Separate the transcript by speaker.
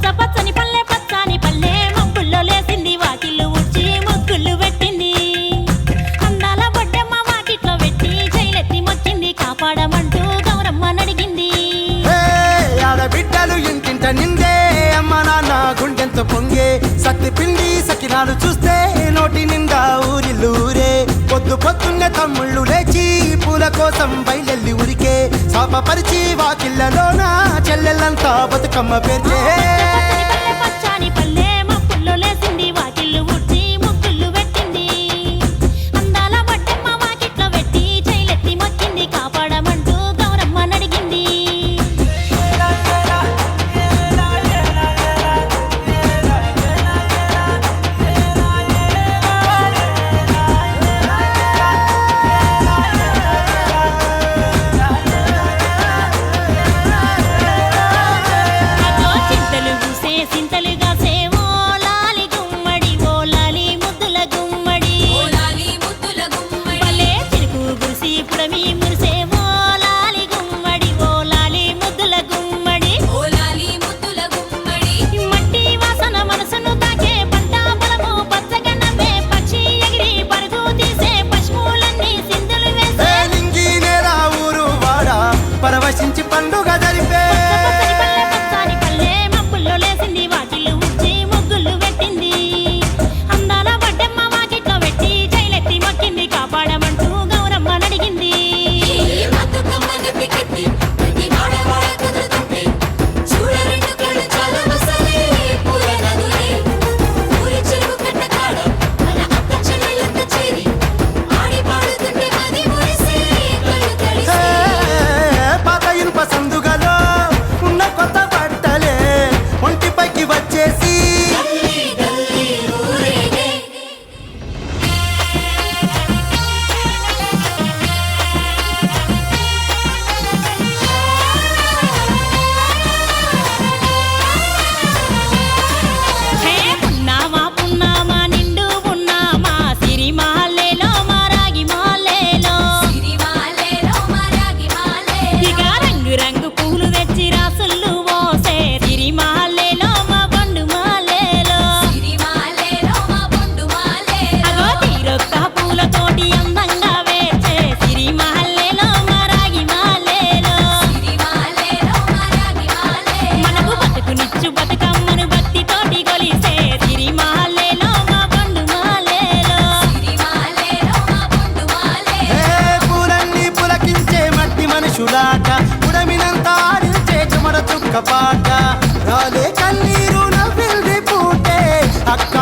Speaker 1: పచ్చ పచ్చని పల్లె పచ్చని పల్లె మబ్బుల్లో లేసింది వాకిళ్ళు ఊడ్చి ముగ్గులు పెట్టింది అందాల బొడ్డమ్మ వాకిట్లో పెట్టి జైలెత్తి మొచ్చింది కాపాడమంటూ గౌరమ్మ నడిగింది
Speaker 2: ఆడబిడ్డలు ఇంటింట నిందే అమ్మ నాన్న గుండెంతో పొంగే సత్తి పిండి సకినాలు చూస్తే నోటి నిండా ఊరిల్లూరే పొద్దు పొద్దున్నే తమ్ముళ్ళు లేచి పూల కోసం బయలెల్లి ఉరికే శాపపరిచి వాకిళ్ళలోన చెల్లెళ్ళంతా బతుకమ్మ పేర్చే
Speaker 1: పచ్చని పల్లె మబ్బుల్లో లేసింది వాకిళ్ళు ఊడ్చి ముగ్గులు పెట్టింది అందాల బొడ్డమ్మ వాకిట్లో పెట్టి జైలెత్తి మొచ్చింది కాపాడమంటూ గౌరమ్మ నడిగింది సింతలుగా సేవో లాలి గుమ్మడి ఓ లాలి ముద్దుల గుమ్మడి భలే చిరుకు గురిసి పుడమి మురిసేవో లాలి గుమ్మడి ఓ లాలి ముద్దుల గుమ్మడి మట్టి వాసన మనసును తాకే పంట పొలము పచ్చగా నవ్వే పక్షి ఎగిరి పరుగు తీసే పశువులన్నీ సింధులు వేసే
Speaker 2: నింగి నేల ఊరు వాడ పరవశించి పండుగ జరిపే
Speaker 1: పచ్చని పల్లె మబ్బుల్లో లేసింది వాకిళ్ళు ఊడ్చి ముగ్గులు పెట్టింది అందాల బొడ్డమ్మ వాకిట్లో పెట్టి జైలెత్తి మొక్కింది కాపాడమంటూ గౌరమ్మ నడిగింది
Speaker 2: పాత ఇనుప సందుగలో ఉన్న కొత్త బట్టలే ఒంటిపైకి వచ్చేసి
Speaker 1: హే పున్నామా పున్నామా నిండు పున్నామా సిరిమాలేలో మా రాగి మాలేలో ఇక రంగు రంగు పూలు తెచ్చి రాసుళ్ళు పోసే సిరిమాలేలో మా బండు మాలేలో అగో తీరొక్క పూలతోటి అందంగా వేచే సిరిమాలేలో మా రాగి మాలేలో మనకు బతుకునిచ్చు బతుకమ్మను భక్తితోటి కొలిసే సిరిమాలేలో మా బండు మాలేలో
Speaker 2: పూలన్నీ పులకించే మట్టి మనుషులాట ఉడమినంతా ఆడించే చెమడ చుక్క పాట రాలే కన్నీరు నవ్వింది పూటే అక్క